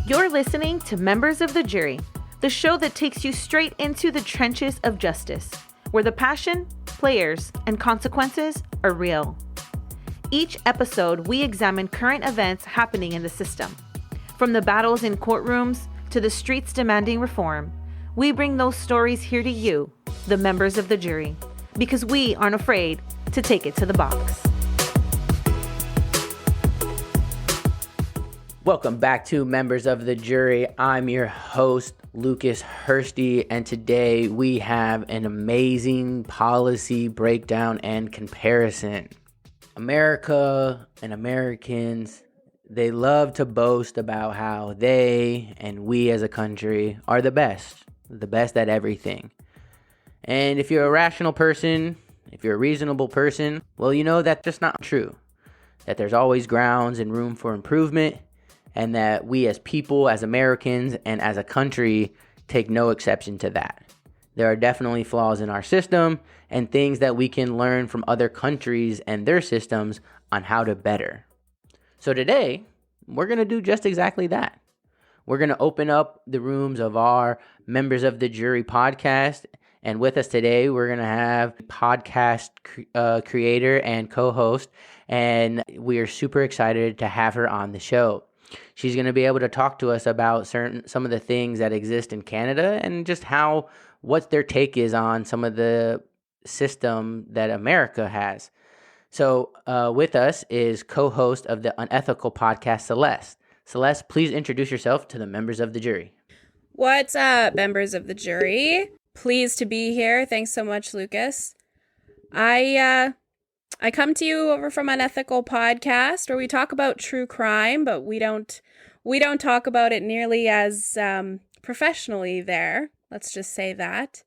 You're listening to Members of the Jury, the show that takes you straight into the trenches of justice, where the passion, players, and consequences are real. Each episode, we examine current events happening in the system. From the battles in courtrooms to the streets demanding reform, we bring those stories here to you, the members of the jury, because we aren't afraid to take it to the box. Welcome back to Members of the Jury. I'm your host, Lucas Hursty, and today we have an amazing policy breakdown and comparison. America and Americans, they love to boast about how they and we as a country are the best at everything. And if you're a rational person, if you're a reasonable person, well, you know that's just not true. That there's always grounds and room for improvement, and that we as people, as Americans, and as a country take no exception to that. There are definitely flaws in our system and things that we can learn from other countries and their systems on how to better. So today, we're going to do just exactly that. We're going to open up the rooms of our Members of the Jury podcast. And with us today, we're going to have podcast creator and co-host. And we are super excited to have her on the show. She's going to be able to talk to us about some of the things that exist in Canada and just what their take is on some of the system that America has. So with us is co-host of the Unethical Podcast, Celeste. Celeste, please introduce yourself to the members of the jury. What's up, members of the jury? Pleased to be here. Thanks so much, Lucas. I come to you over from Unethical Podcast, where we talk about true crime, but we don't talk about it nearly as professionally there. Let's just say that.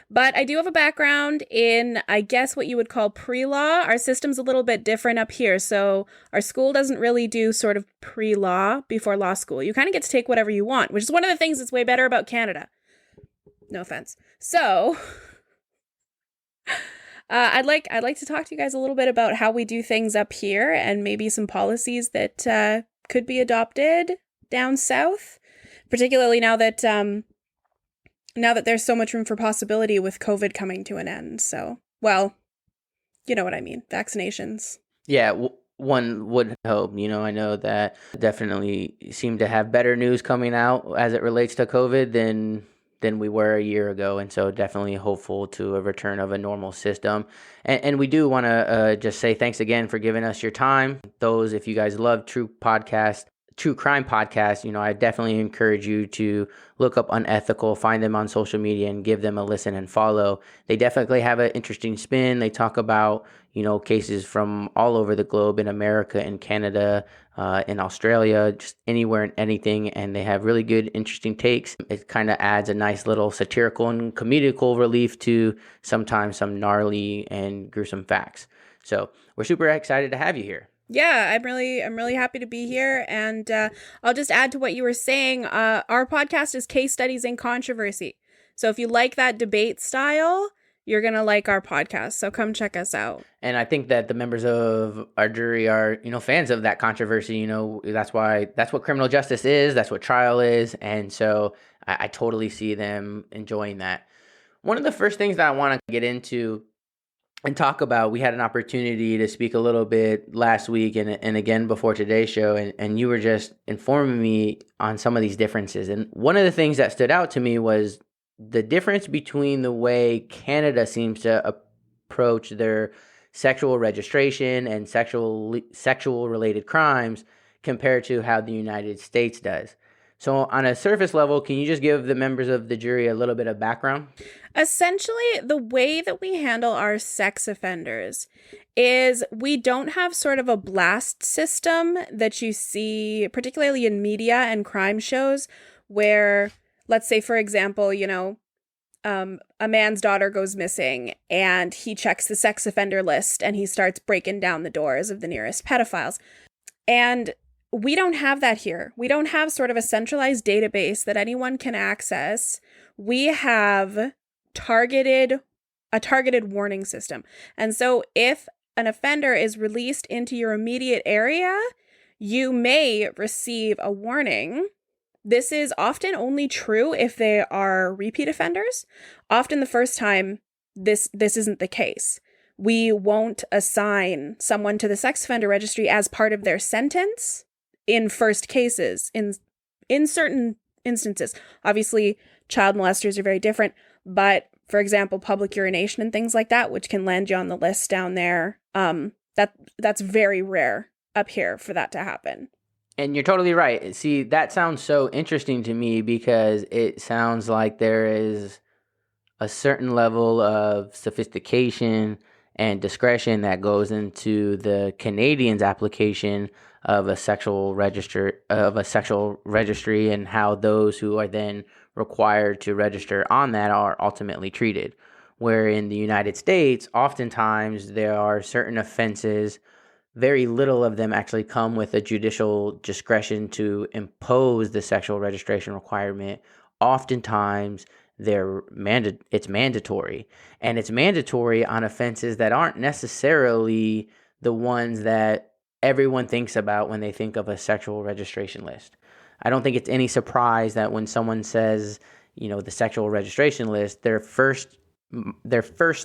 But I do have a background in, I guess, what you would call pre-law. Our system's a little bit different up here, so our school doesn't really do sort of pre-law before law school. You kind of get to take whatever you want, which is one of the things that's way better about Canada. No offense. So I'd like to talk to you guys a little bit about how we do things up here and maybe some policies that could be adopted down south, particularly now that there's so much room for possibility with COVID coming to an end. So, well, you know what I mean, vaccinations. Yeah, one would hope. I know that definitely seem to have better news coming out as it relates to COVID than we were a year ago, and so definitely hopeful to a return of a normal system. And we do want to just say thanks again for giving us your time. If you guys love true crime podcasts, I definitely encourage you to look up Unethical, find them on social media, and give them a listen and follow. They definitely have an interesting spin. They talk about, cases from all over the globe, in America, in Canada, in Australia, just anywhere and anything, and they have really good, interesting takes. It kind of adds a nice little satirical and comedical relief to sometimes some gnarly and gruesome facts. So we're super excited to have you here. Yeah, I'm really happy to be here, and I'll just add to what you were saying. Our podcast is Case Studies in Controversy. So if you like that debate style, you're going to like our podcast. So come check us out. And I think that the members of our jury are, fans of that controversy. That's what criminal justice is. That's what trial is. And so I totally see them enjoying that. One of the first things that I want to get into and talk about, we had an opportunity to speak a little bit last week and again before today's show, and you were just informing me on some of these differences. And one of the things that stood out to me was the difference between the way Canada seems to approach their sexual registration and sexual related crimes compared to how the United States does. So on a surface level, can you just give the members of the jury a little bit of background? Essentially, the way that we handle our sex offenders is we don't have sort of a blast system that you see, particularly in media and crime shows, where, let's say, for example, a man's daughter goes missing and he checks the sex offender list and he starts breaking down the doors of the nearest pedophiles. And we don't have that here. We don't have sort of a centralized database that anyone can access. We have a targeted warning system. And so if an offender is released into your immediate area, you may receive a warning. This is often only true if they are repeat offenders. Often the first time, this isn't the case. We won't assign someone to the sex offender registry as part of their sentence in first cases, in certain instances. Obviously, child molesters are very different, but for example, public urination and things like that, which can land you on the list down there, that's very rare up here for that to happen. And you're totally right. See, that sounds so interesting to me because it sounds like there is a certain level of sophistication and discretion that goes into the Canadians' application of a sexual registry, and how those who are then required to register on that are ultimately treated. Where in the United States, oftentimes there are certain offenses, very little of them actually come with a judicial discretion to impose the sexual registration requirement. Oftentimes, it's mandatory. And it's mandatory on offenses that aren't necessarily the ones that everyone thinks about when they think of a sexual registration list. I don't think it's any surprise that when someone says, the sexual registration list, their first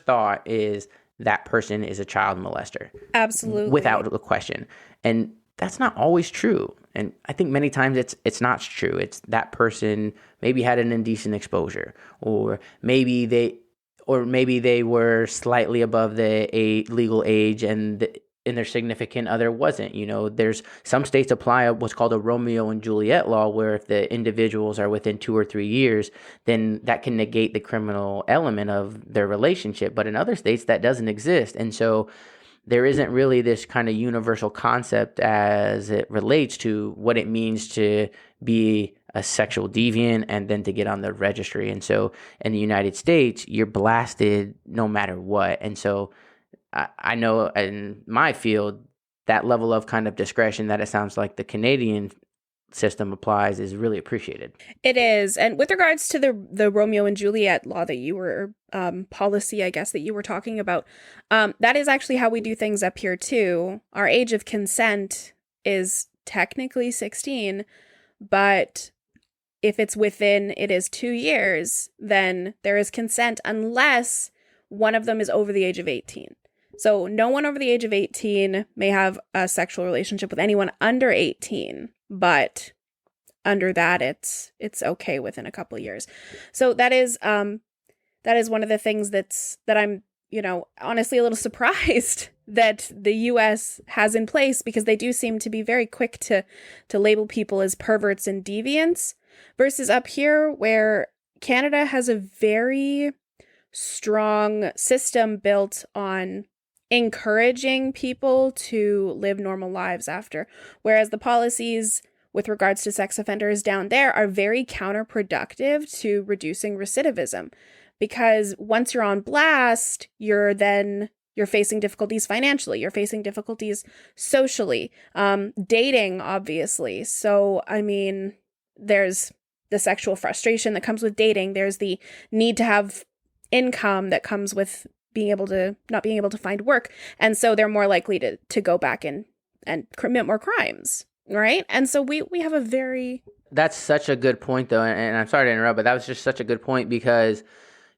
thought is that person is a child molester. Absolutely. Without a question. And that's not always true. And I think many times it's not true. It's that person maybe had an indecent exposure, or maybe they were slightly above the legal age and their significant other wasn't. There's some states apply what's called a Romeo and Juliet law, where if the individuals are within 2 or 3 years, then that can negate the criminal element of their relationship. But in other states, that doesn't exist. And so there isn't really this kind of universal concept as it relates to what it means to be a sexual deviant and then to get on the registry. And so in the United States, you're blasted no matter what. And so I know in my field, that level of kind of discretion that it sounds like the Canadian system applies is really appreciated. It is. And with regards to the Romeo and Juliet law that you were, policy, I guess, that you were talking about, that is actually how we do things up here too. Our age of consent is technically 16, but if it's within, it is 2 years, then there is consent unless one of them is over the age of 18. So no one over the age of 18 may have a sexual relationship with anyone under 18, but under that, it's okay within a couple of years. So that is one of the things that I'm, honestly a little surprised that the U.S. has in place, because they do seem to be very quick to label people as perverts and deviants, versus up here where Canada has a very strong system built on encouraging people to live normal lives after. Whereas the policies with regards to sex offenders down there are very counterproductive to reducing recidivism. Because once you're on blast, you're facing difficulties financially, you're facing difficulties socially, dating, obviously. So, there's the sexual frustration that comes with dating. There's the need to have income that comes with not being able to find work. And so they're more likely to go back and commit more crimes, right? And so we have a very... That's such a good point, though, and I'm sorry to interrupt, but that was just such a good point because,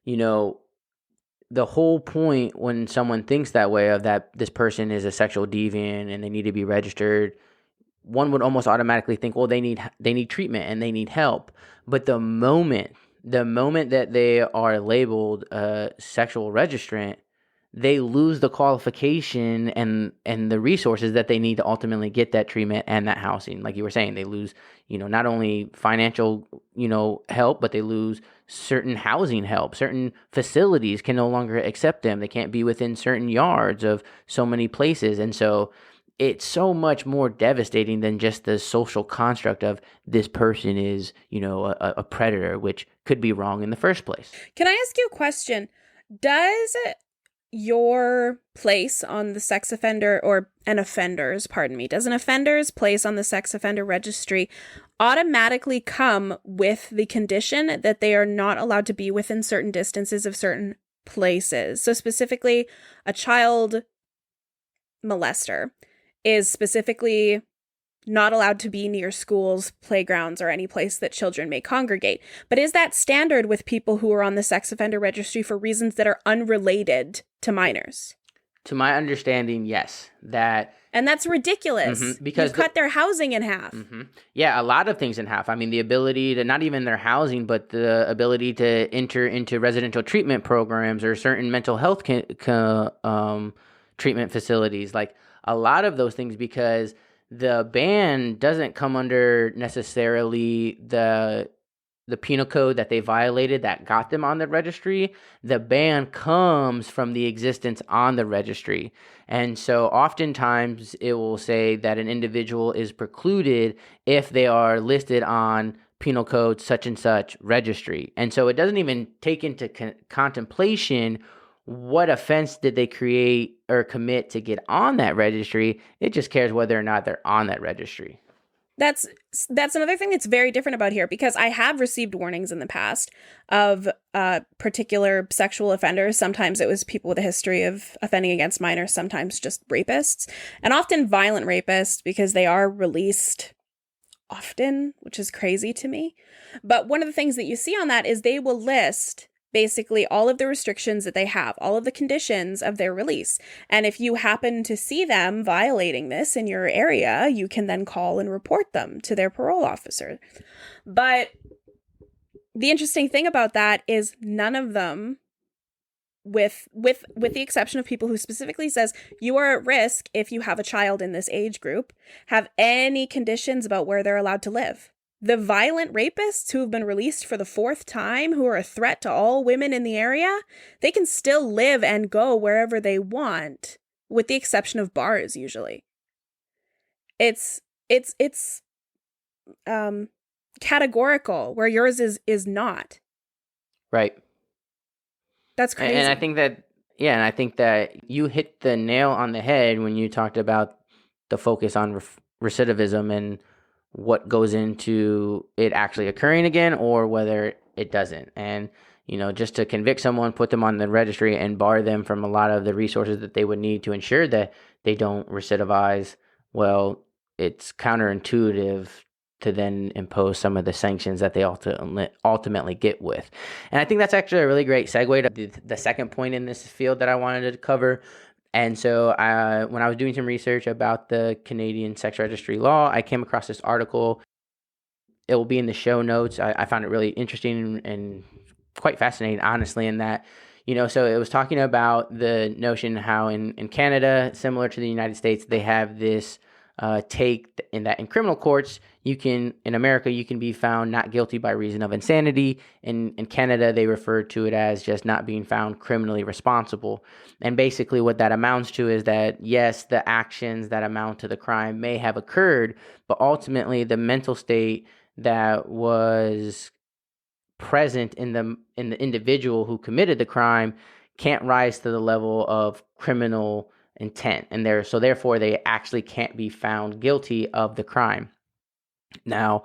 the whole point when someone thinks that way of that this person is a sexual deviant and they need to be registered, one would almost automatically think, well, they need treatment and they need help. But the moment that they are labeled a sexual registrant, they lose the qualification and the resources that they need to ultimately get that treatment and that housing. Like you were saying, they lose, not only financial, help, but they lose certain housing help. Certain facilities can no longer accept them. They can't be within certain yards of so many places. And so it's so much more devastating than just the social construct of this person is, a predator, which could be wrong in the first place. Can I ask you a question? Does your place on the sex offender does an offender's place on the sex offender registry automatically come with the condition that they are not allowed to be within certain distances of certain places? So specifically, a child molester is specifically not allowed to be near schools, playgrounds, or any place that children may congregate. But is that standard with people who are on the sex offender registry for reasons that are unrelated to minors? To my understanding, yes. And that's ridiculous. Because you've cut their housing in half. Yeah, a lot of things in half. I mean, the ability to, not even their housing, but the ability to enter into residential treatment programs or certain mental health treatment facilities. Like a lot of those things, because the ban doesn't come under necessarily the penal code that they violated that got them on the registry. The ban comes from the existence on the registry. And so oftentimes it will say that an individual is precluded if they are listed on penal code such and such registry. And so it doesn't even take into contemplation what offense did they create or commit to get on that registry. It just cares whether or not they're on that registry. That's another thing that's very different about here, because I have received warnings in the past of particular sexual offenders. Sometimes it was people with a history of offending against minors, sometimes just rapists, and often violent rapists, because they are released often, which is crazy to me. But one of the things that you see on that is they will list basically all of the restrictions that they have, all of the conditions of their release. And if you happen to see them violating this in your area, you can then call and report them to their parole officer. But the interesting thing about that is none of them, with the exception of people who specifically says you are at risk if you have a child in this age group, have any conditions about where they're allowed to live. The violent rapists who have been released for the 4th time, who are a threat to all women in the area, they can still live and go wherever they want, with the exception of bars, usually. It's categorical, where yours is not. Right. That's crazy. And I think that you hit the nail on the head when you talked about the focus on recidivism and what goes into it actually occurring again or whether it doesn't. And, just to convict someone, put them on the registry and bar them from a lot of the resources that they would need to ensure that they don't recidivize, well, it's counterintuitive to then impose some of the sanctions that they ultimately get with. And I think that's actually a really great segue to the second point in this field that I wanted to cover. And so when I was doing some research about the Canadian sex registry law, I came across this article. It will be in the show notes. I found it really interesting and quite fascinating, honestly, in that, so it was talking about the notion how in Canada, similar to the United States, they have this take in that in criminal courts, in America, you can be found not guilty by reason of insanity. In Canada, they refer to it as just not being found criminally responsible. And basically what that amounts to is that, yes, the actions that amount to the crime may have occurred, but ultimately the mental state that was present in the individual who committed the crime can't rise to the level of criminal intent. And therefore they actually can't be found guilty of the crime. Now,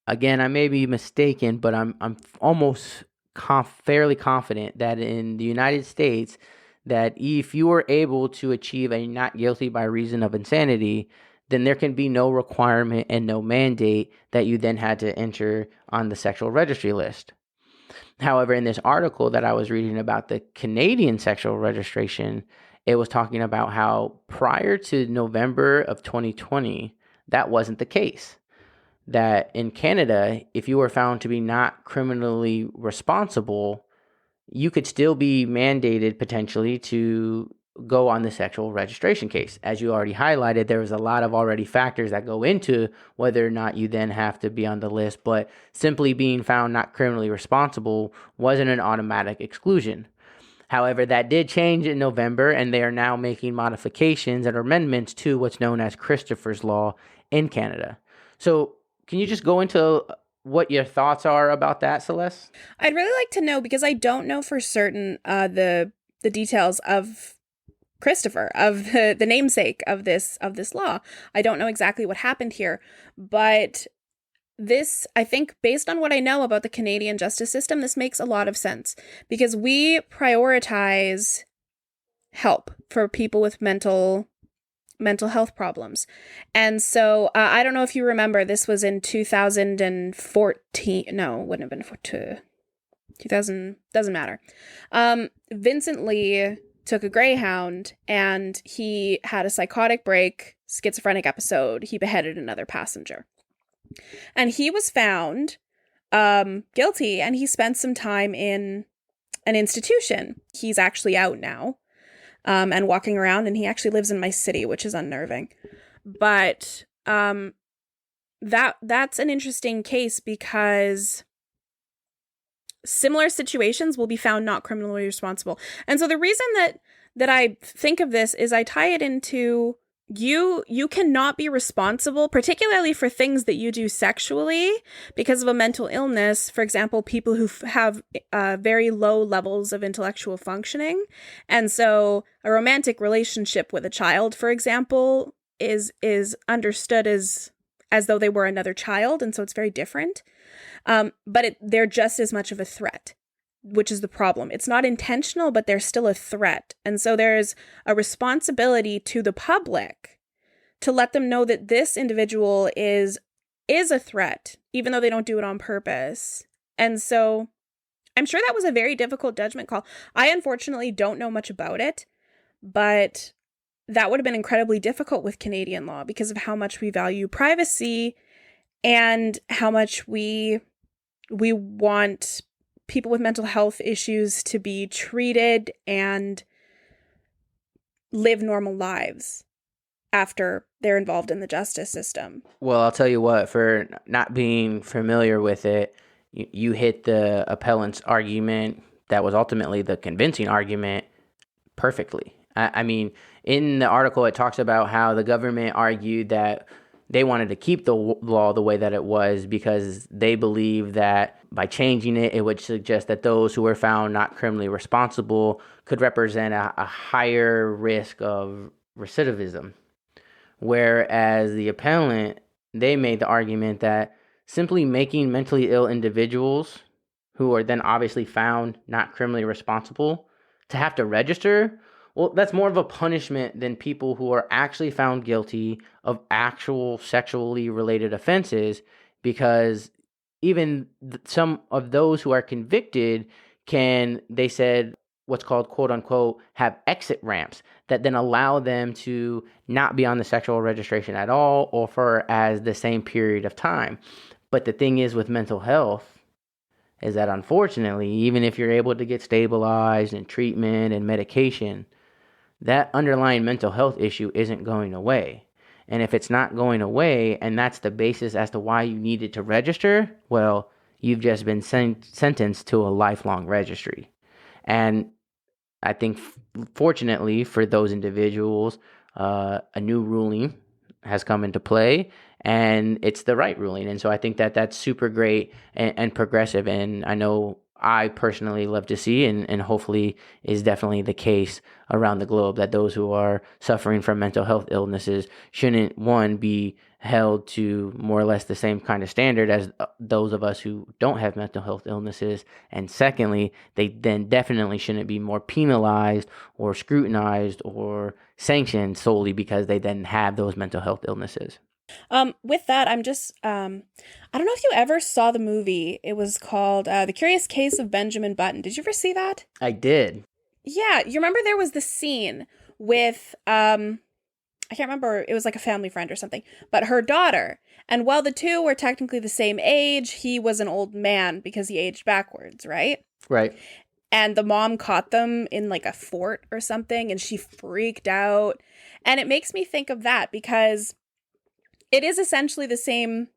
again, I may be mistaken, but I'm almost fairly confident that in the United States, that if you are able to achieve a not guilty by reason of insanity, then there can be no requirement and no mandate that you then had to enter on the sexual registry list. However, in this article that I was reading about the Canadian sexual registration, it was talking about how prior to November of 2020, that wasn't the case. That in Canada, if you were found to be not criminally responsible, you could still be mandated potentially to go on the sexual registration case. As you already highlighted, there was a lot of already factors that go into whether or not you then have to be on the list, but simply being found not criminally responsible wasn't an automatic exclusion. However, that did change in November, and they are now making modifications and amendments to what's known as Christopher's Law in Canada. So can you just go into what your thoughts are about that, Celeste? I'd really like to know, because I don't know for certain the details of Christopher, of the namesake of this law. I don't know exactly what happened here, but this, I think, based on what I know about the Canadian justice system, this makes a lot of sense, because we prioritize help for people with mental mental health problems. And so I don't know if you remember, this was in 2014. No, it wouldn't have been 2000, doesn't matter. Vincent Lee took a Greyhound and he had a psychotic break, schizophrenic episode. He beheaded another passenger. And he was found guilty, and he spent some time in an institution. He's actually out now and walking around, and he actually lives in my city, which is unnerving. But that's an interesting case because similar situations will be found not criminally responsible. And so the reason that I think of this is I tie it into you cannot be responsible, particularly for things that you do sexually because of a mental illness. For example, people who have very low levels of intellectual functioning. And so a romantic relationship with a child, for example, is understood as though they were another child. And so it's very different. But they're just as much of a threat, which is the problem. It's not intentional, but they're still a threat. And so there's a responsibility to the public to let them know that this individual is a threat, even though they don't do it on purpose. And so I'm sure that was a very difficult judgment call. I unfortunately don't know much about it, but that would have been incredibly difficult with Canadian law because of how much we value privacy and how much we want people with mental health issues to be treated and live normal lives after they're involved in the justice system. Well, I'll tell you what, for not being familiar with it, you hit the appellant's argument that was ultimately the convincing argument perfectly. I mean, in the article, it talks about how the government argued that they wanted to keep the law the way that it was because they believe that by changing it, it would suggest that those who were found not criminally responsible could represent a higher risk of recidivism. Whereas the appellant, they made the argument that simply making mentally ill individuals who are then obviously found not criminally responsible to have to register, well, that's more of a punishment than people who are actually found guilty of actual sexually related offenses, because even some of those who are convicted can, they said, what's called, quote unquote, have exit ramps that then allow them to not be on the sexual registration at all or for as the same period of time. But the thing is with mental health is that unfortunately, even if you're able to get stabilized and treatment and medication, that underlying mental health issue isn't going away. And if it's not going away, and that's the basis as to why you needed to register, well, you've just been sentenced to a lifelong registry. And I think, fortunately for those individuals, a new ruling has come into play, and it's the right ruling. And so I think that that's super great and progressive. And I know I personally love to see, and hopefully is definitely the case around the globe, that those who are suffering from mental health illnesses shouldn't, one, be held to more or less the same kind of standard as those of us who don't have mental health illnesses. And secondly, they then definitely shouldn't be more penalized or scrutinized or sanctioned solely because they then have those mental health illnesses. With that, I'm just, I don't know if you ever saw the movie. It was called The Curious Case of Benjamin Button. Did you ever see that? I did. Yeah. You remember there was the scene with, I can't remember, it was like a family friend or something, but her daughter. And while the two were technically the same age, he was an old man because he aged backwards, right? Right. And the mom caught them in like a fort or something, and she freaked out. And it makes me think of that because it is essentially the same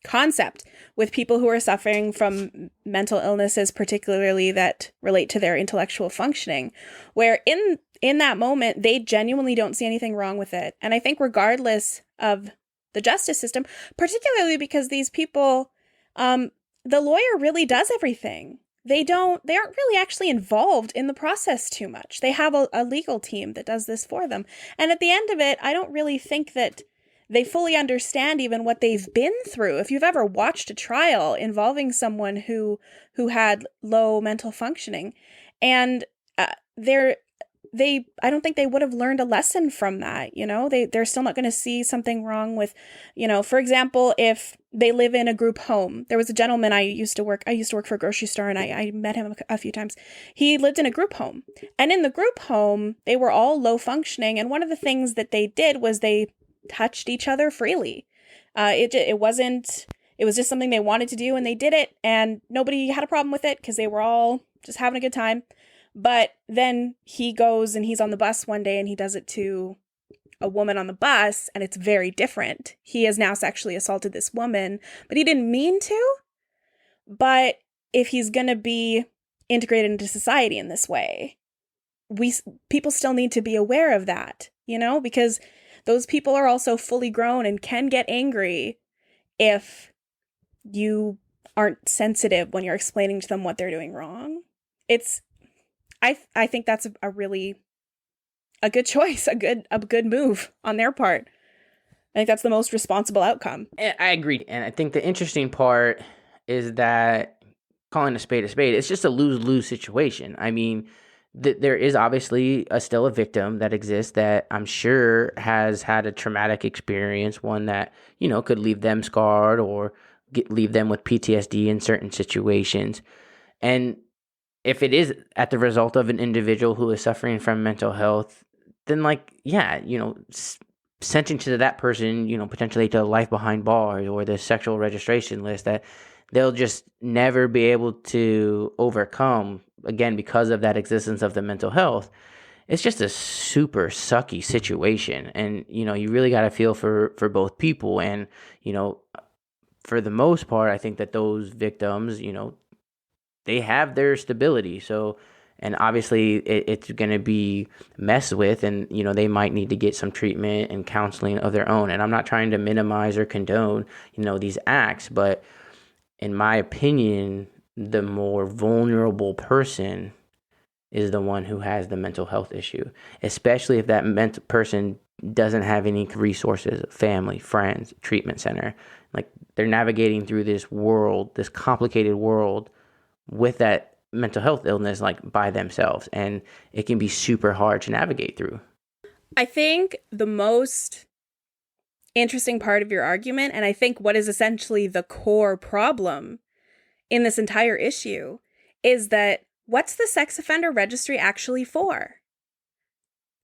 concept with people who are suffering from mental illnesses, particularly that relate to their intellectual functioning, where in that moment, they genuinely don't see anything wrong with it. And I think regardless of the justice system, particularly because these people, the lawyer really does everything. They aren't really actually involved in the process too much. They have a legal team that does this for them. And at the end of it, I don't really think that they fully understand even what they've been through. If you've ever watched a trial involving someone who had low mental functioning, and I don't think they would have learned a lesson from that. They're still not going to see something wrong with, for example, if they live in a group home. There was a gentleman I used to work for a grocery store, and I met him a few times. He lived in a group home, and in the group home, they were all low functioning. And one of the things that they did was they touched each other freely. It was just something they wanted to do, and they did it, and nobody had a problem with it because they were all just having a good time. But then he goes and he's on the bus one day and he does it to a woman on the bus, and it's very different. He has now sexually assaulted this woman, but he didn't mean to. But if he's going to be integrated into society in this way, people still need to be aware of that, because those people are also fully grown and can get angry if you aren't sensitive when you're explaining to them what they're doing wrong. I think that's a really a good choice, a good move on their part. I think that's the most responsible outcome. I agree. And I think the interesting part is that calling a spade, it's just a lose-lose situation. I mean, there is obviously still a victim that exists that I'm sure has had a traumatic experience, one that, could leave them scarred or leave them with PTSD in certain situations. And if it is at the result of an individual who is suffering from mental health, then sentencing to that person, potentially to life behind bars or the sexual registration list that they'll just never be able to overcome, again, because of that existence of the mental health. It's just a super sucky situation. And, you really got to feel for both people. And, for the most part, I think that those victims, they have their stability. So, and obviously it's going to be messed with, and, they might need to get some treatment and counseling of their own. And I'm not trying to minimize or condone, these acts, but in my opinion, the more vulnerable person is the one who has the mental health issue, especially if that person doesn't have any resources, family, friends, treatment center. Like, they're navigating through this world, this complicated world, with that mental health illness, by themselves. And it can be super hard to navigate through. I think the most interesting part of your argument, and I think what is essentially the core problem in this entire issue, is that what's the sex offender registry actually for?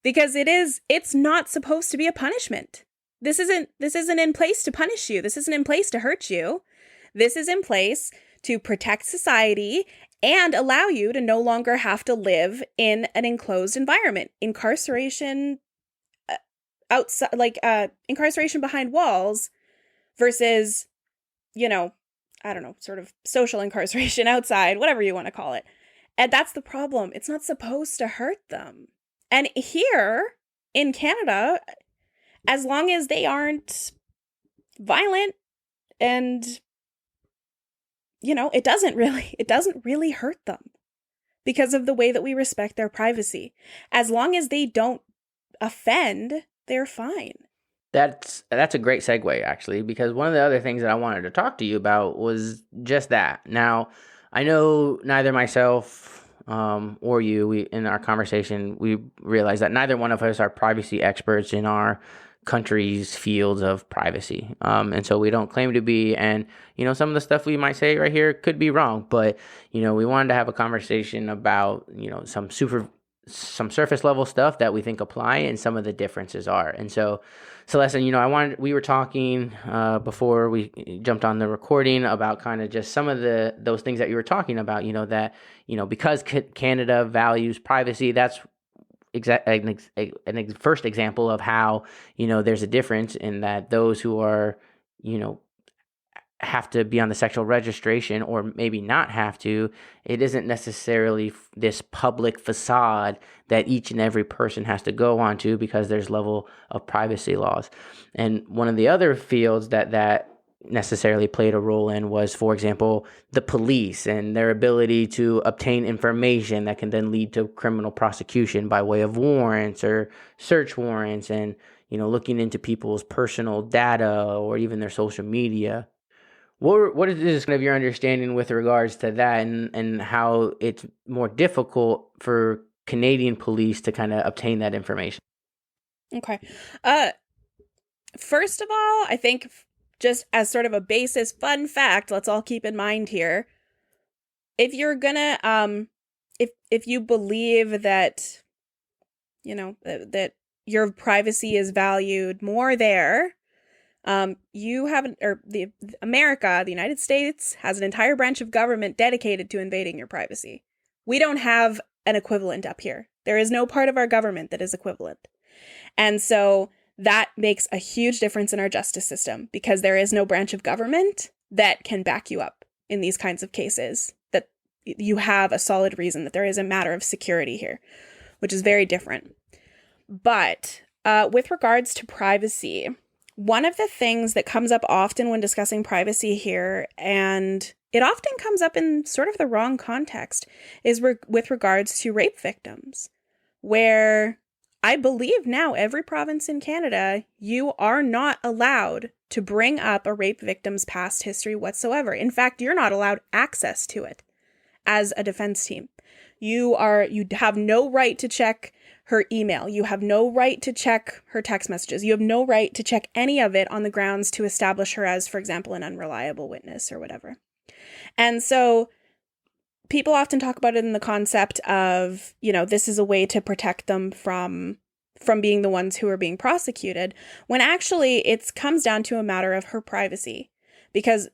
Because it's not supposed to be a punishment. This isn't in place to punish you. This isn't in place to hurt you. This is in place to protect society and allow you to no longer have to live in an enclosed environment. Incarceration incarceration behind walls versus, I don't know, sort of social incarceration outside, whatever you want to call it. And that's the problem. It's not supposed to hurt them. And here in Canada, as long as they aren't violent and, it doesn't really hurt them because of the way that we respect their privacy. As long as they don't offend, they're fine. That's a great segue, actually, because one of the other things that I wanted to talk to you about was just that. Now, I know neither myself or you, in our conversation, we realized that neither one of us are privacy experts in our country's fields of privacy. And so we don't claim to be, and, some of the stuff we might say right here could be wrong, but, we wanted to have a conversation about, some surface level stuff that we think apply and some of the differences are. And so, Celeste, we were talking before we jumped on the recording about kind of just some of those things that you were talking about, that, because Canada values privacy, that's an first example of how, there's a difference in that those who are, have to be on the sexual registration or maybe not have to, it isn't necessarily this public facade that each and every person has to go onto because there's level of privacy laws. And one of the other fields that necessarily played a role in was, for example, the police and their ability to obtain information that can then lead to criminal prosecution by way of warrants or search warrants and, looking into people's personal data or even their social media. What is kind of your understanding with regards to that and how it's more difficult for Canadian police to kind of obtain that information? Okay. First of all, I think just as sort of a basis fun fact, let's all keep in mind here, if you're gonna, if you believe that, that your privacy is valued more there, you haven't, or the United States has an entire branch of government dedicated to invading your privacy. We don't have an equivalent up here. There is no part of our government that is equivalent. And so that makes a huge difference in our justice system, because there is no branch of government that can back you up in these kinds of cases, that you have a solid reason, that there is a matter of security here, which is very different. But with regards to privacy, one of the things that comes up often when discussing privacy here, and it often comes up in sort of the wrong context, is with regards to rape victims, where I believe now every province in Canada, you are not allowed to bring up a rape victim's past history whatsoever. In fact, you're not allowed access to it as a defense team. You have no right to check her email. You have no right to check her text messages. You have no right to check any of it on the grounds to establish her as, for example, an unreliable witness or whatever. And so people often talk about it in the concept of, this is a way to protect them from being the ones who are being prosecuted, when actually it comes down to a matter of her privacy, because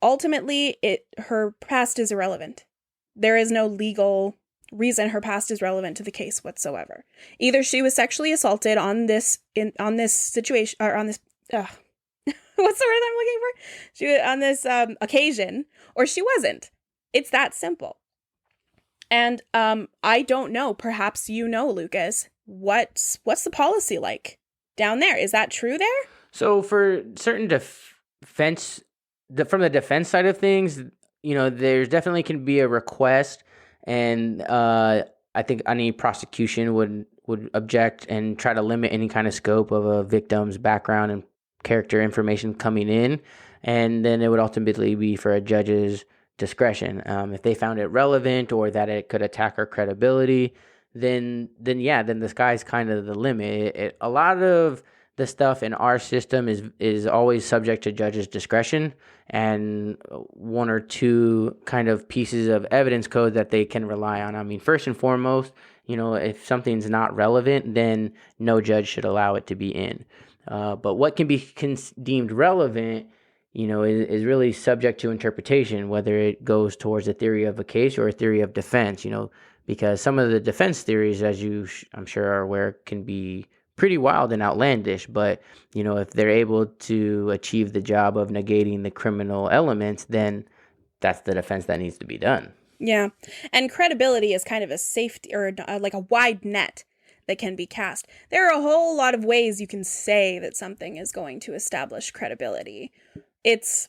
ultimately her past is irrelevant. There is no legal reason her past is relevant to the case whatsoever. Either she was sexually assaulted on this situation, or on this what's the word I'm looking for? On this occasion, or she wasn't. It's that simple. And I don't know. Perhaps Lucas, what's the policy like down there? Is that true there? So for certain defense, from the defense side of things, there's definitely can be a request, and I think any prosecution would object and try to limit any kind of scope of a victim's background and character information coming in, and then it would ultimately be for a judge's discretion. If they found it relevant or that it could attack her credibility, then the sky's kind of the limit. A lot of the stuff in our system is always subject to judge's discretion, and one or two kind of pieces of evidence code that they can rely on. I mean, first and foremost, if something's not relevant, then no judge should allow it to be in. But what can be deemed relevant, is really subject to interpretation, whether it goes towards a theory of a case or a theory of defense, because some of the defense theories, as you I'm sure are aware, can be pretty wild and outlandish. But, if they're able to achieve the job of negating the criminal elements, then that's the defense that needs to be done. Yeah. And credibility is kind of a safety, or like a wide net that can be cast. There are a whole lot of ways you can say that something is going to establish credibility. It's,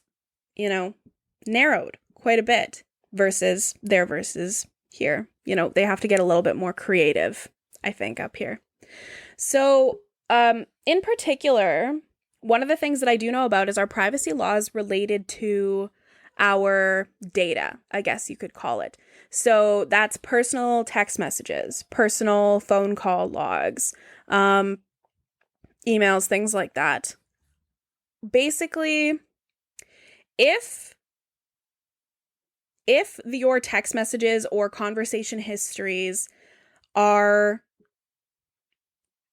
narrowed quite a bit versus here. They have to get a little bit more creative, I think, up here. So, in particular, one of the things that I do know about is our privacy laws related to our data, I guess you could call it. So that's personal text messages, personal phone call logs, emails, things like that. Basically, if your text messages or conversation histories are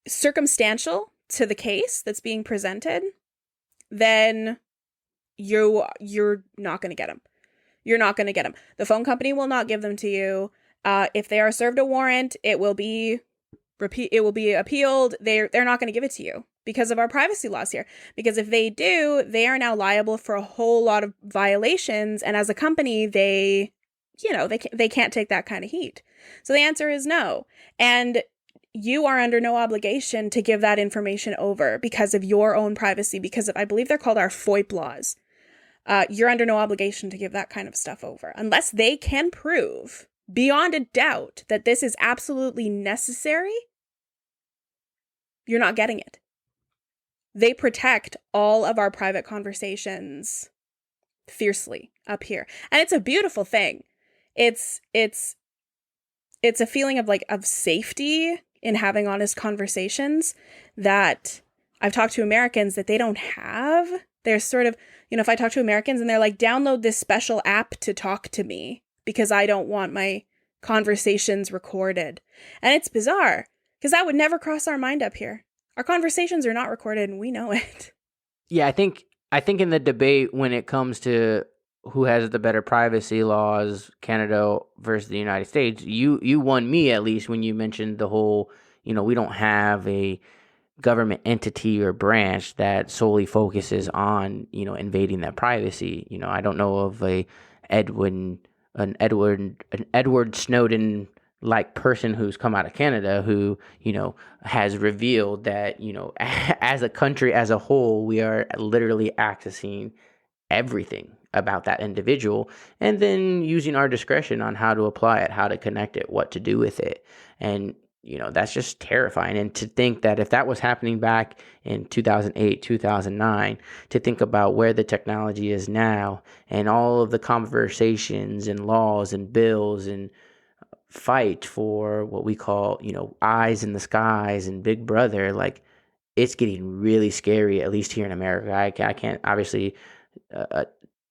circumstantial to the case that's being presented, then you're not going to get them. You're not going to get them. The phone company will not give them to you. If they are served a warrant, it will be appealed. They're not going to give it to you because of our privacy laws here. Because if they do, they are now liable for a whole lot of violations. And as a company, they can't take that kind of heat. So the answer is no. And you are under no obligation to give that information over because of your own privacy, because of, I believe they're called our FOIP laws. You're under no obligation to give that kind of stuff over unless they can prove beyond a doubt that this is absolutely necessary. You're not getting it. They protect all of our private conversations fiercely up here. And it's a beautiful thing. It's it's a feeling of safety in having honest conversations that I've talked to Americans that they don't have. They're sort of, if I talk to Americans and they're like, download this special app to talk to me because I don't want my conversations recorded. And it's bizarre because that would never cross our mind up here. Our conversations are not recorded and we know it. Yeah, I think in the debate when it comes to who has the better privacy laws, Canada versus the United States, you won me at least when you mentioned the whole, we don't have a government entity or branch that solely focuses on, invading that privacy. I don't know of an Edward Snowden like person who's come out of Canada who, has revealed that, as a country as a whole, we are literally accessing everything about that individual and then using our discretion on how to apply it, how to connect it, what to do with it. And, that's just terrifying. And to think that if that was happening back in 2008, 2009, to think about where the technology is now and all of the conversations and laws and bills and fight for what we call, eyes in the skies and Big Brother, like it's getting really scary, at least here in America. I can't obviously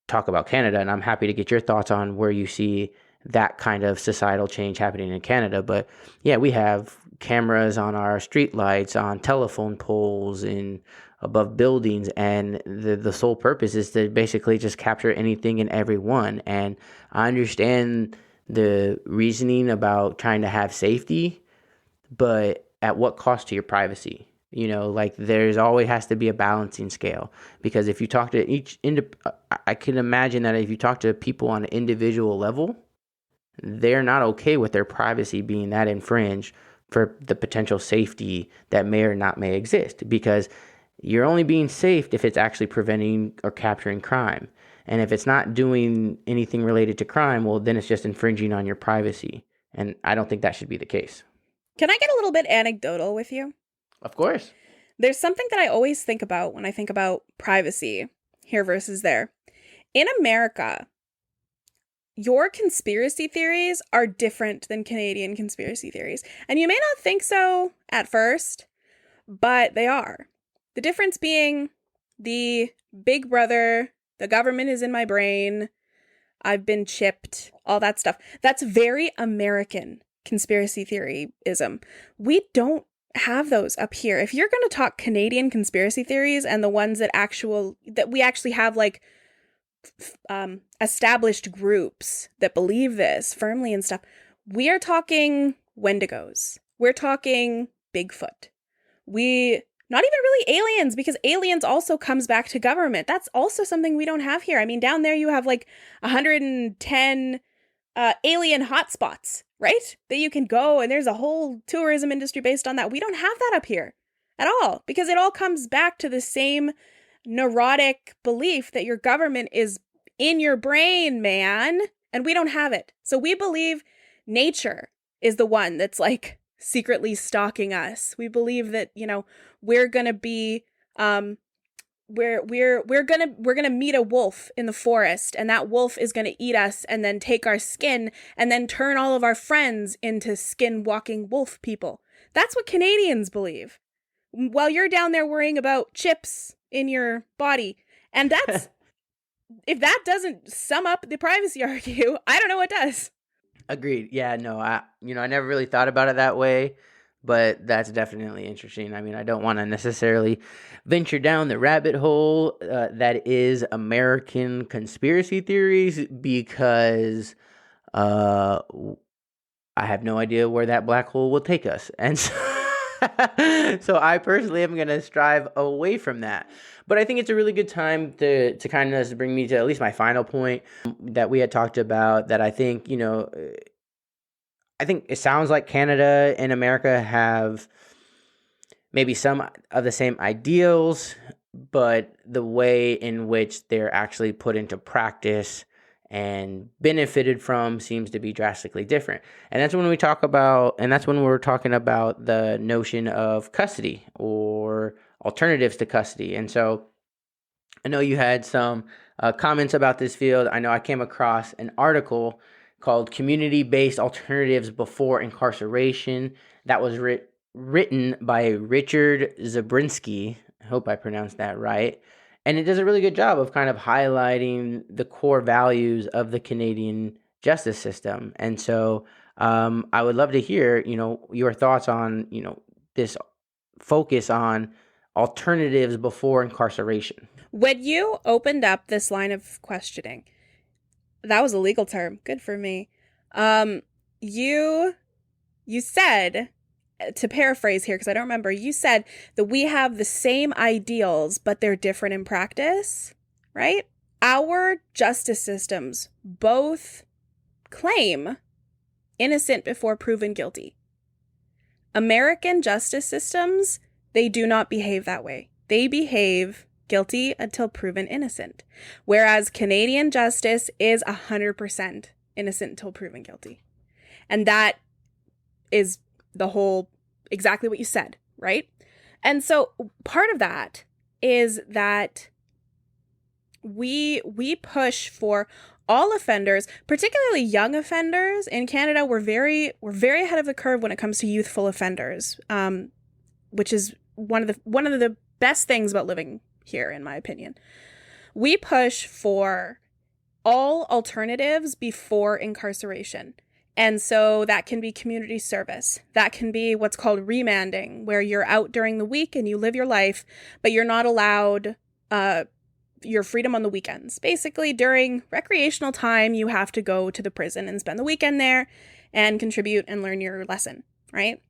talk about Canada, and I'm happy to get your thoughts on where you see that kind of societal change happening in Canada. But yeah, we have cameras on our streetlights, on telephone poles, and above buildings, and the sole purpose is to basically just capture anything and everyone. And I understand the reasoning about trying to have safety, but at what cost to your privacy? There's always has to be a balancing scale, because if you talk to I can imagine that if you talk to people on an individual level, they're not okay with their privacy being that infringed for the potential safety that may or not may exist, because you're only being safe if it's actually preventing or capturing crime. And if it's not doing anything related to crime, well, then it's just infringing on your privacy. And I don't think that should be the case. Can I get a little bit anecdotal with you? Of course. There's something that I always think about when I think about privacy here versus there. In America, your conspiracy theories are different than Canadian conspiracy theories. And you may not think so at first, but they are. The difference being the Big Brother, the government is in my brain, I've been chipped, all that stuff. That's very American conspiracy theoryism. We don't have those up here. If you're going to talk Canadian conspiracy theories and the ones that we actually have like established groups that believe this firmly and stuff, we are talking Wendigos. We're talking Bigfoot. Not even really aliens, because aliens also comes back to government. That's also something we don't have here. I mean, down there you have like 110 alien hotspots, right? That you can go, and there's a whole tourism industry based on that. We don't have that up here at all, because it all comes back to the same neurotic belief that your government is in your brain, man, and we don't have it. So we believe nature is the one that's like secretly stalking us. We believe that, we're going to be we're gonna meet a wolf in the forest, and that wolf is gonna eat us and then take our skin and then turn all of our friends into skin walking wolf people. That's what Canadians believe, while you're down there worrying about chips in your body. And that's if that doesn't sum up the privacy argue, I don't know what does. Agreed. Yeah, no, I never really thought about it that way, but that's definitely interesting. I mean, I don't want to necessarily venture down the rabbit hole that is American conspiracy theories, because I have no idea where that black hole will take us. And so I personally am going to strive away from that. But I think it's a really good time to kind of bring me to at least my final point that we had talked about, that I think, I think it sounds like Canada and America have maybe some of the same ideals, but the way in which they're actually put into practice and benefited from seems to be drastically different. And that's when we're talking about the notion of custody or alternatives to custody. And so I know you had some comments about this field. I know I came across an article called Community-Based Alternatives Before Incarceration. That was written by Richard Zubrycki. I hope I pronounced that right. And it does a really good job of kind of highlighting the core values of the Canadian justice system. And so I would love to hear, your thoughts on, this focus on alternatives before incarceration. When you opened up this line of questioning, that was a legal term. Good for me. You said, to paraphrase here, because I don't remember, you said that we have the same ideals, but they're different in practice, right? Our justice systems both claim innocent before proven guilty. American justice systems, they do not behave that way. They behave guilty until proven innocent. Whereas Canadian justice is 100% innocent until proven guilty. And that is the whole, exactly what you said, right? And so part of that is that we push for all offenders, particularly young offenders. In Canada, we're very ahead of the curve when it comes to youthful offenders, which is one of the best things about living here, in my opinion. We push for all alternatives before incarceration. And so that can be community service. That can be what's called remanding, where you're out during the week and you live your life, but you're not allowed your freedom on the weekends. Basically, during recreational time, you have to go to the prison and spend the weekend there and contribute and learn your lesson, right?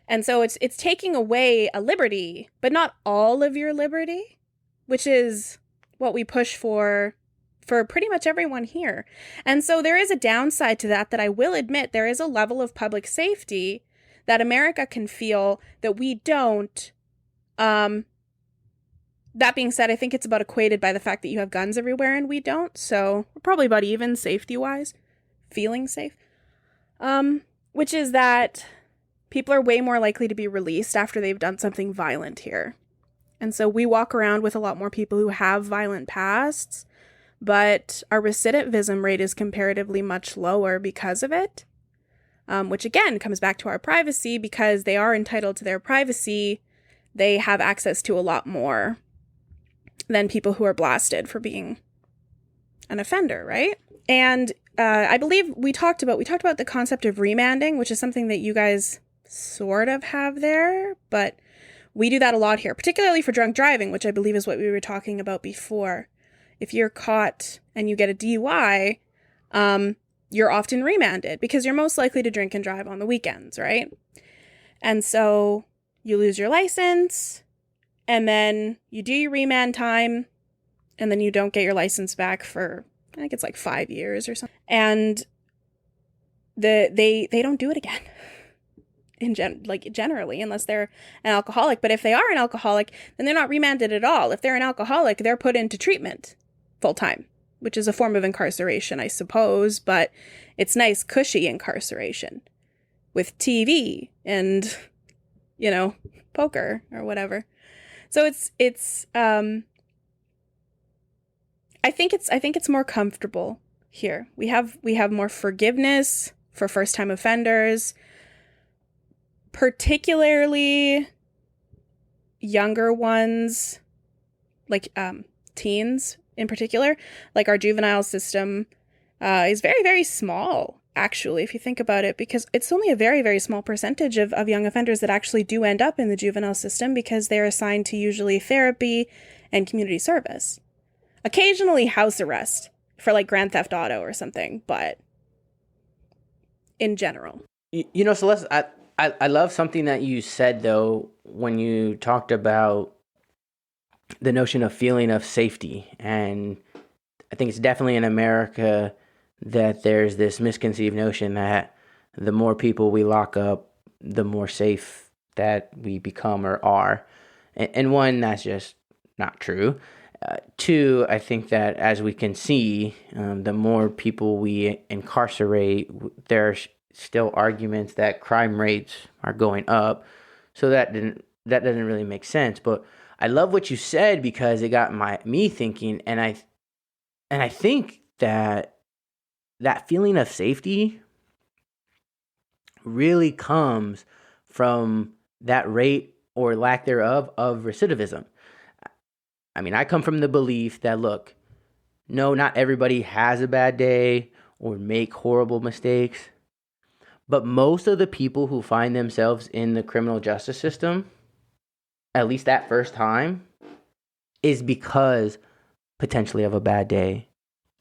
And so it's taking away a liberty, but not all of your liberty, which is what we push for pretty much everyone here. And so there is a downside to that I will admit. There is a level of public safety that America can feel that we don't. That being said, I think it's about equated by the fact that you have guns everywhere and we don't. So we're probably about even safety-wise, feeling safe. Which is that people are way more likely to be released after they've done something violent here. And so we walk around with a lot more people who have violent pasts, but our recidivism rate is comparatively much lower because of it, which again comes back to our privacy. Because they are entitled to their privacy, they have access to a lot more than people who are blasted for being an offender, right? And I believe we talked about the concept of remanding, which is something that you guys sort of have there, but we do that a lot here, particularly for drunk driving, which I believe is what we were talking about before. If you're caught and you get a DUI, you're often remanded because you're most likely to drink and drive on the weekends, right? And so you lose your license, and then you do your remand time, and then you don't get your license back for, I think it's like 5 years or something. And they don't do it again. Generally, unless they're an alcoholic. But if they are an alcoholic, then they're not remanded at all. If they're an alcoholic, they're put into treatment full time, which is a form of incarceration, I suppose, but it's nice, cushy incarceration with TV and, poker or whatever. So I think it's more comfortable here. We have more forgiveness for first-time offenders, particularly younger ones, like teens in particular. Like our juvenile system is very, very small, actually, if you think about it, because it's only a very, very small percentage of young offenders that actually do end up in the juvenile system because they're assigned to usually therapy and community service. Occasionally house arrest for like Grand Theft Auto or something, but in general. Celeste, I love something that you said, though, when you talked about the notion of feeling of safety. And I think it's definitely in America that there's this misconceived notion that the more people we lock up, the more safe that we become or are. And one, that's just not true. Two, I think that as we can see, the more people we incarcerate, there's still arguments that crime rates are going up. So that doesn't really make sense. But I love what you said because it got me thinking, and I think that that feeling of safety really comes from that rate or lack thereof of recidivism. I mean, I come from the belief that, look, no, not everybody has a bad day or make horrible mistakes, but most of the people who find themselves in the criminal justice system, at least that first time, is because potentially of a bad day,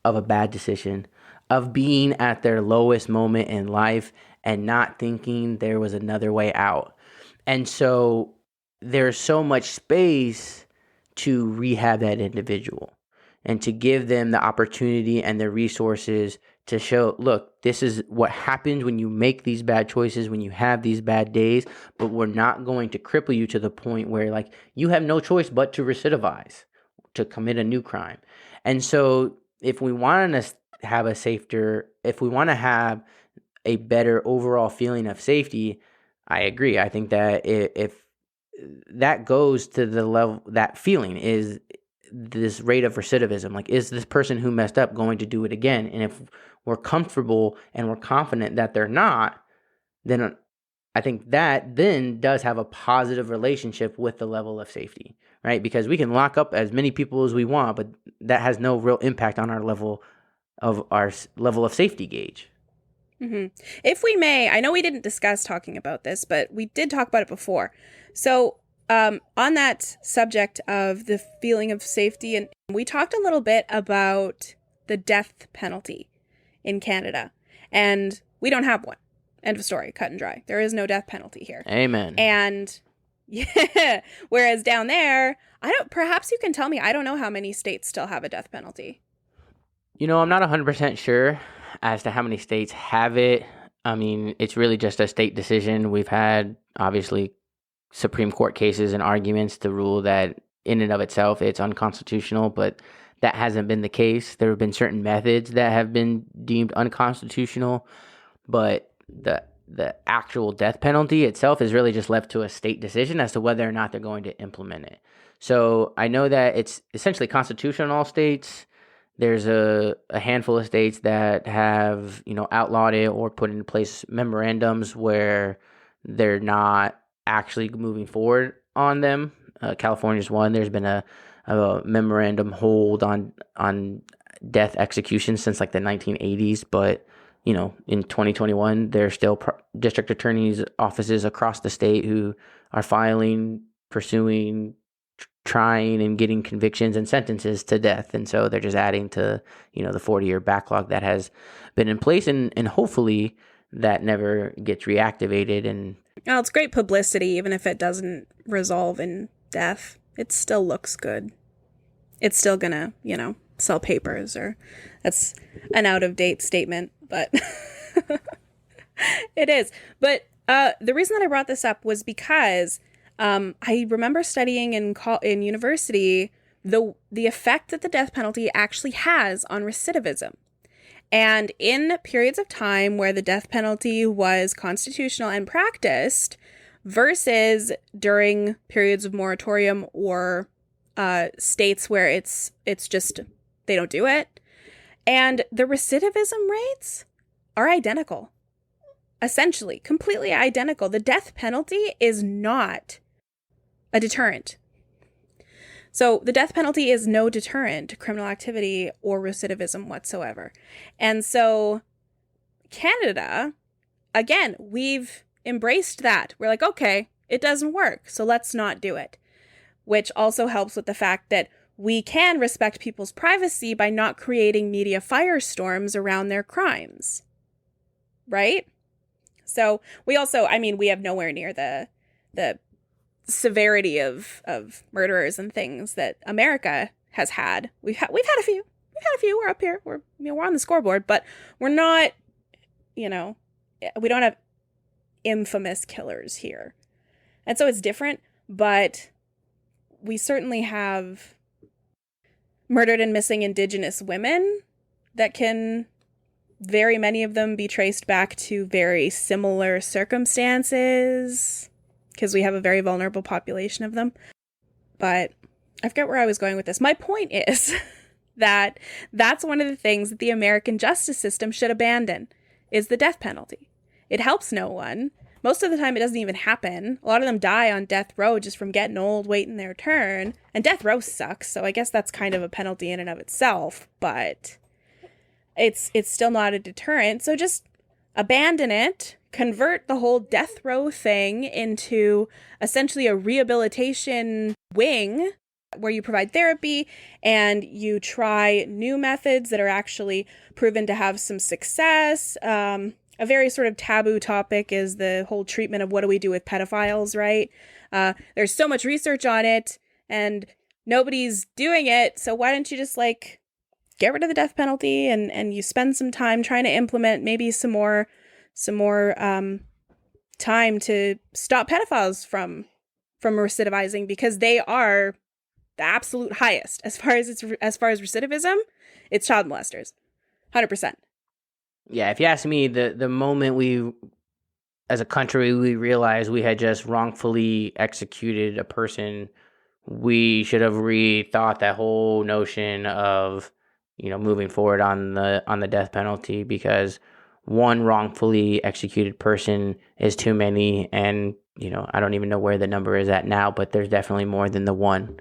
of a bad decision, of being at their lowest moment in life and not thinking there was another way out. And so there's so much space to rehab that individual and to give them the opportunity and the resources to show, look, this is what happens when you make these bad choices, when you have these bad days, but we're not going to cripple you to the point where like you have no choice but to recidivize, to commit a new crime. And so if we want to have if we want to have a better overall feeling of safety, I agree. I think that if that goes to the level, that feeling is this rate of recidivism. Like, is this person who messed up going to do it again? And if we're comfortable and we're confident that they're not, then I think that then does have a positive relationship with the level of safety, right? Because we can lock up as many people as we want, but that has no real impact on our level of safety gauge. Mm-hmm. If we may, I know we didn't discuss talking about this, but we did talk about it before. So on that subject of the feeling of safety, and we talked a little bit about the death penalty in Canada, and we don't have one. End of story, cut and dry. There is no death penalty here. Amen. And yeah, whereas down there, perhaps you can tell me, I don't know how many states still have a death penalty. You know, I'm not 100% sure as to how many states have it. I mean, it's really just a state decision. We've had, obviously, Supreme Court cases and arguments to rule that in and of itself it's unconstitutional, but that hasn't been the case. There have been certain methods that have been deemed unconstitutional, but the actual death penalty itself is really just left to a state decision as to whether or not they're going to implement it. So I know that it's essentially constitutional in all states. There's a handful of states that have, outlawed it or put in place memorandums where they're not actually moving forward on them. California's one. There's been a memorandum hold on death execution since like the 1980s, but in 2021, there's still district attorneys' offices across the state who are filing, pursuing, trying, and getting convictions and sentences to death. And so they're just adding to, the 40-year backlog that has been in place, and hopefully that never gets reactivated. And well, it's great publicity, even if it doesn't resolve in death. It still looks good. It's still gonna, sell papers, or that's an out-of-date statement, but it is. But the reason that I brought this up was because I remember studying in university the effect that the death penalty actually has on recidivism. And in periods of time where the death penalty was constitutional and practiced versus during periods of moratorium or states where it's just they don't do it, and the recidivism rates are identical. Essentially, completely identical. The death penalty is not a deterrent. So the death penalty is no deterrent to criminal activity or recidivism whatsoever. And so Canada, again, we've embraced that. We're like, okay, it doesn't work, so let's not do it. Which also helps with the fact that we can respect people's privacy by not creating media firestorms around their crimes. Right? So we also, we have nowhere near the severity of murderers and things that America has had. We've had a few. We're up here. We're on the scoreboard, but we're not, we don't have infamous killers here. And so it's different, but we certainly have murdered and missing Indigenous women that can, very many of them, be traced back to very similar circumstances, because we have a very vulnerable population of them. But I forget where I was going with this. My point is that's one of the things that the American justice system should abandon, is the death penalty. It helps no one. Most of the time, it doesn't even happen. A lot of them die on death row just from getting old, waiting their turn. And death row sucks, so I guess that's kind of a penalty in and of itself. But it's still not a deterrent. So just abandon it. Convert the whole death row thing into essentially a rehabilitation wing where you provide therapy and you try new methods that are actually proven to have some success. A very sort of taboo topic is the whole treatment of what do we do with pedophiles, right? There's so much research on it and nobody's doing it. So why don't you just get rid of the death penalty and you spend some time trying to implement maybe some more time to stop pedophiles from recidivizing, because they are the absolute highest as far as recidivism. It's child molesters, 100%. Yeah, if you ask me, the moment we, as a country, we realized we had just wrongfully executed a person, we should have rethought that whole notion of, moving forward on the death penalty, because one wrongfully executed person is too many, and I don't even know where the number is at now, but there's definitely more than the one.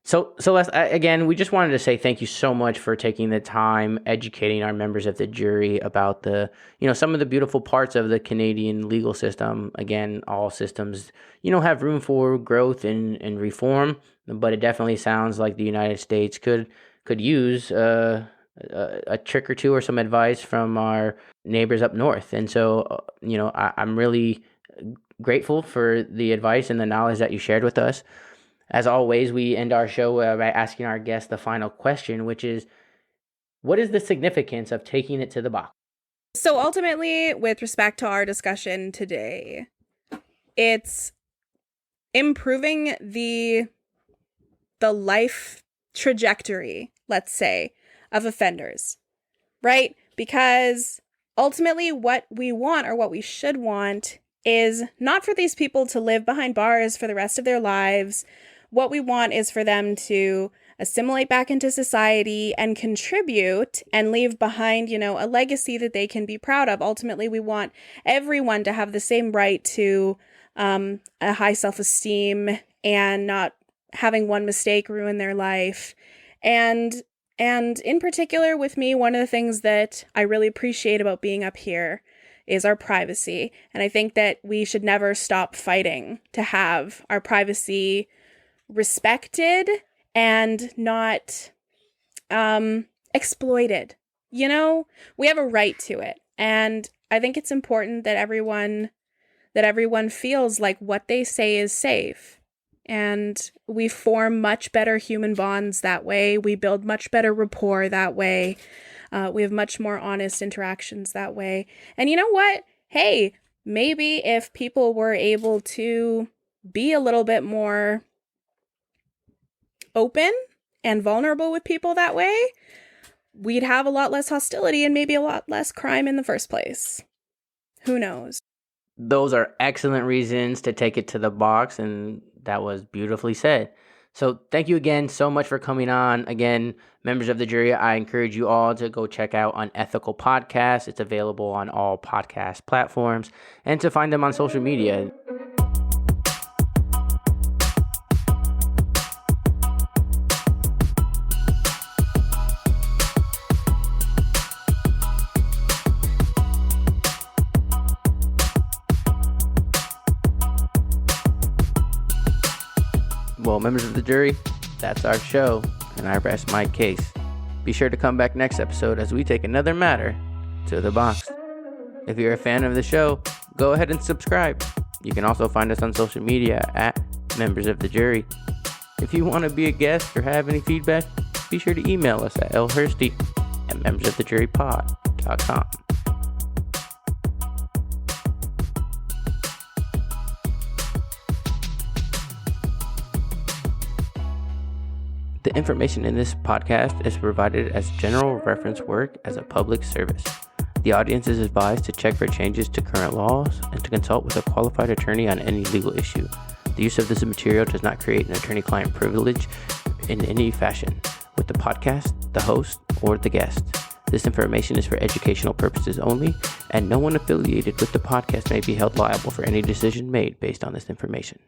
So Celeste, again, we just wanted to say thank you so much for taking the time educating our members of the jury about some of the beautiful parts of the Canadian legal system. Again, all systems, have room for growth and reform, but it definitely sounds like the United States could use a trick or two or some advice from our neighbors up north. And so, I'm really grateful for the advice and the knowledge that you shared with us. As always, we end our show by asking our guests the final question, which is, what is the significance of taking it to the box? So ultimately, with respect to our discussion today, it's improving the life trajectory, let's say, of offenders, right? Because ultimately what we want, or what we should want, is not for these people to live behind bars for the rest of their lives. What we want is for them to assimilate back into society and contribute and leave behind, a legacy that they can be proud of. Ultimately, we want everyone to have the same right to a high self-esteem and not having one mistake ruin their life. And in particular with me, one of the things that I really appreciate about being up here is our privacy. And I think that we should never stop fighting to have our privacy respected and not exploited. We have a right to it. And I think it's important that everyone feels like what they say is safe. And we form much better human bonds that way. We build much better rapport that way. We have much more honest interactions that way. And you know what? Hey, maybe if people were able to be a little bit more open and vulnerable with people that way, we'd have a lot less hostility and maybe a lot less crime in the first place. Who knows? Those are excellent reasons to take it to the box, and that was beautifully said. So thank you again so much for coming on. Again, members of the jury, I encourage you all to go check out Unethical Podcast. It's available on all podcast platforms, and to find them on social media. Well, members of the jury, that's our show, and I rest my case. Be sure to come back next episode as we take another matter to the box. If you're a fan of the show, go ahead and subscribe. You can also find us on social media at Members of the Jury. If you want to be a guest or have any feedback, be sure to email us at lhursty@membersofthejurypod.com. The information in this podcast is provided as general reference work as a public service. The audience is advised to check for changes to current laws and to consult with a qualified attorney on any legal issue. The use of this material does not create an attorney-client privilege in any fashion. with the podcast, the host, or the guest. This information is for educational purposes only, and no one affiliated with the podcast may be held liable for any decision made based on this information.